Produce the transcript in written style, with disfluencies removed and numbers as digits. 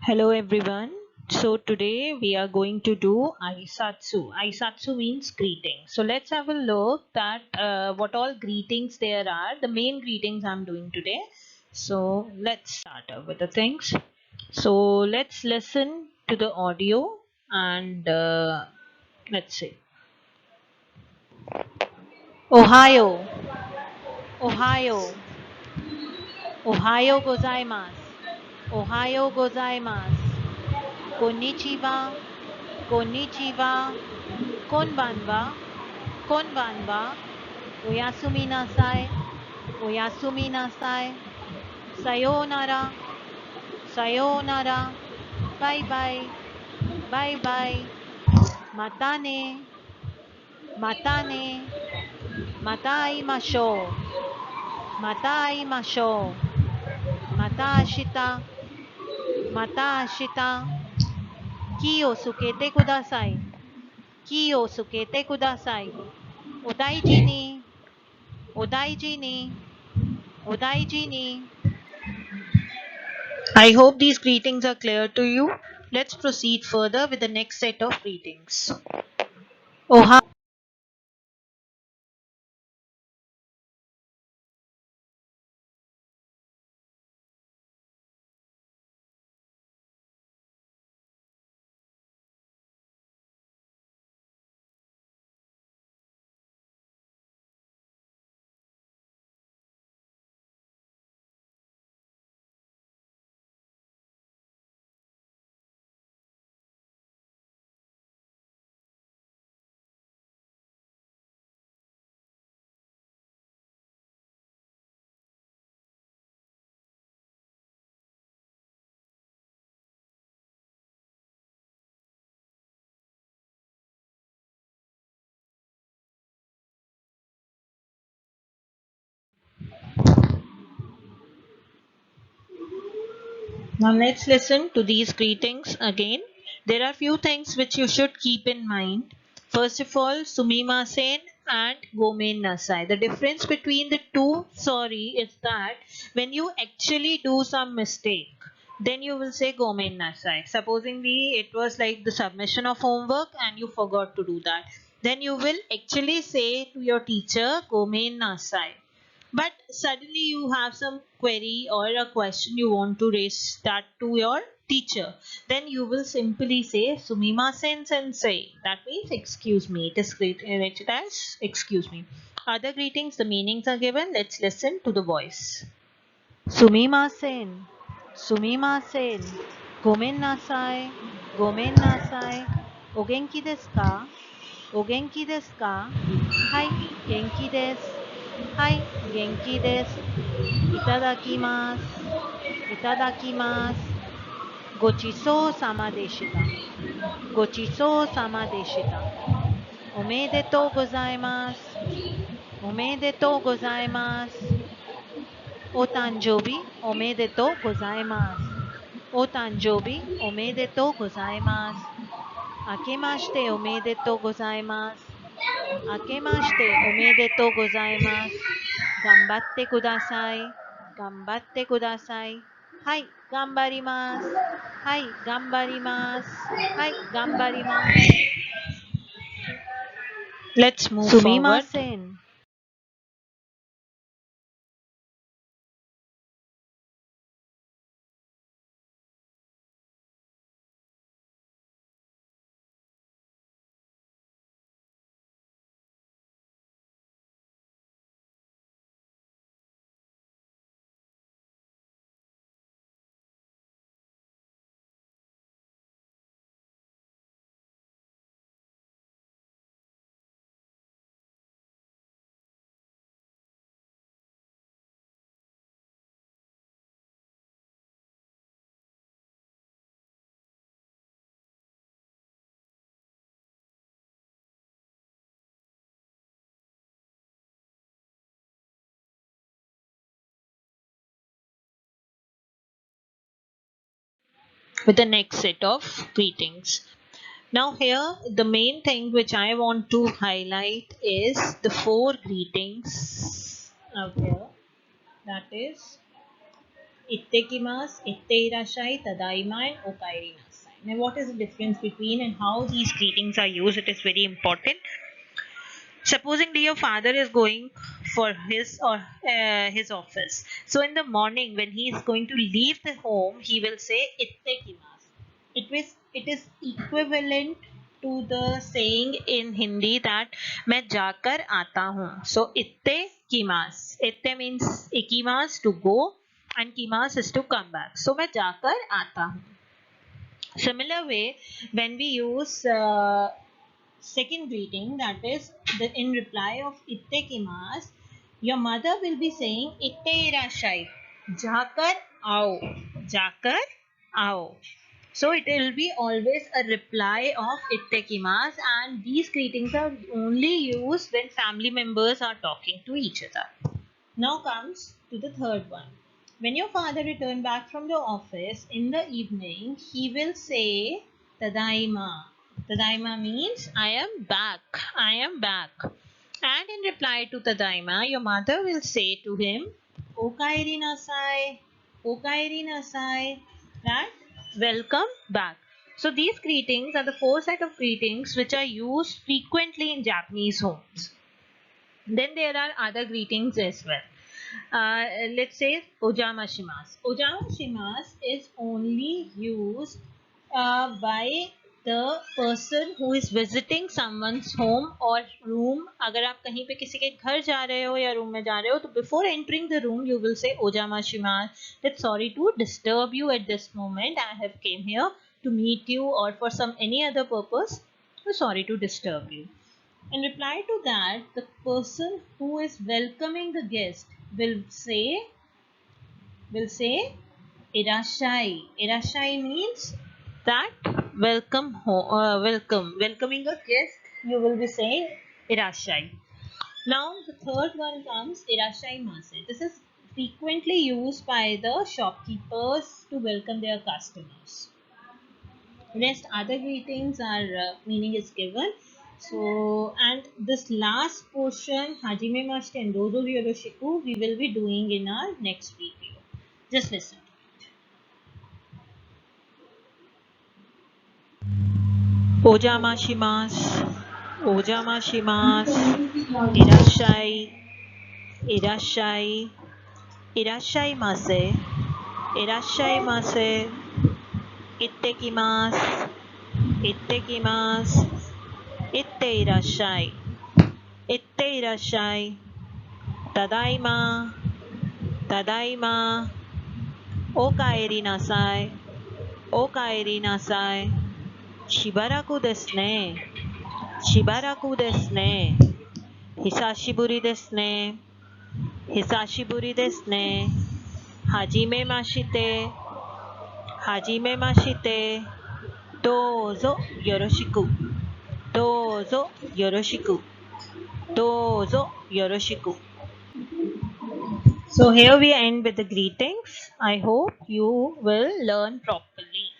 Hello everyone. So today we are going to do Aisatsu. Aisatsu means greeting. So let's have a look at what all greetings there are. The main greetings I'm doing today. So let's start up with the things. So let's listen to the audio and let's see. Ohio, Ohio, Ohio gozaimasu. Ohio gozaimasu. Konnichiwa, konnichiwa, konbanwa, konbanwa, oyasumi nasai, oyasumi nasai, sayonara, sayonara, bye bye, bye bye, matane, matane, mata aimashou, mata aimashou, mata ashita, mata ashita, ki o sukete kudasai, ki o sukete kudasai, odaiji ni, odaiji ni, odaiji ni. I hope these greetings are clear to you. Let's proceed further with the next set of greetings. Oha. Now let's listen to these greetings again. There are few things which you should keep in mind. First of all, sumimasen and gomen nasai. The difference between the two sorry is that when you actually do some mistake, then you will say gomen nasai. Supposingly it was like the submission of homework and you forgot to do that. Then you will actually say to your teacher gomen nasai. But suddenly you have some query or a question you want to raise that to your teacher, then you will simply say sumimasen sensei. That means excuse me. It is rated as excuse me. Other greetings, the meanings are given. Let's listen to the voice. Sumimasen, sumimasen, gomen nasai, gomen nasai, o genki desu ka? O genki desu ka? Hai, genki desu. Hai, genki desu. Itadakimasu. Itadakimasu. Gochisou sama deshita. Gochisou sama deshita. Omedetou gozaimasu. Omedetou gozaimasu. O tanjoubi omedetou gozaimasu. O tanjoubi omedetou gozaimasu. Akemashite omedetou gozaimasu. Akemashite omedetou gozaimasu. Gambatte kudasai. Gambatte kudasai. Hai, gambarimasu. Hai, gambarimasu. Hai, gambarimasu. Let's move forward. Sumimasen. With the next set of greetings. Now, here the main thing which I want to highlight is the four greetings out here. That is Ittekimasu, Itteirashai, Tadaima, and Okaeri Nasai. Now, what is the difference between and how these greetings are used? It is very important. Supposingly your father is going for his or his office. So in the morning when he is going to leave the home, he will say Ittekimasu. It is equivalent to the saying in Hindi that मैं जाकर आता हूँ. So Ittekimasu. Itte means ikimasu to go and kimasu is to come back. So मैं जाकर आता हूँ. Similar way, when we use second greeting, that is in reply of Ittekimasu, your mother will be saying Itte irashai, Jakar ao, Jakar ao. So it will be always a reply of Ittekimasu, and these greetings are only used when family members are talking to each other. Now comes to the third one. When your father return back from the office in the evening, he will say Tadaima. Tadaima means I am back. I am back. And in reply to Tadaima, your mother will say to him, Okaeri nasai. Okaeri nasai. That welcome back. So these greetings are the four set of greetings which are used frequently in Japanese homes. Then there are other greetings as well. Let's say ojama shimasu. Ojama shimasu is only used by the person who is visiting someone's home or room. अगर आप कहीं पे किसी के घर जा रहे हो या रूम में जा रहे हो तो before entering the room you will say ojama shimasu. That sorry to disturb you at this moment. I have came here to meet you or for some any other purpose. So sorry to disturb you. In reply to that, the person who is welcoming the guest will say irashai. Irashai means that welcoming a guest. You will be saying irashai. Now the third one comes irashai mase. This is frequently used by the shopkeepers to welcome their customers. Rest other greetings are meaning is given. So, and this last portion, Hajime Mashite and Dozo Yoroshiku, we will be doing in our next video. Just listen. Ojama shimasu, Ojama shimasu, Irashai, Irashai, Irashai mase, Irashai mase, Ittekimasu, Ittekimasu, Itte irashai, Itte irashai, Tadaima, Tadaima, Okaeri nasai, Okaeri nasai, Shibaraku desu ne, Shibaraku desu ne, Hisashiburi desu ne, Hisashiburi desu ne, Hajime mashite, Hajime mashite, Dozo yoroshiku, Dozo yoroshiku, Dozo yoroshiku. So here we end with the greetings. I hope you will learn properly.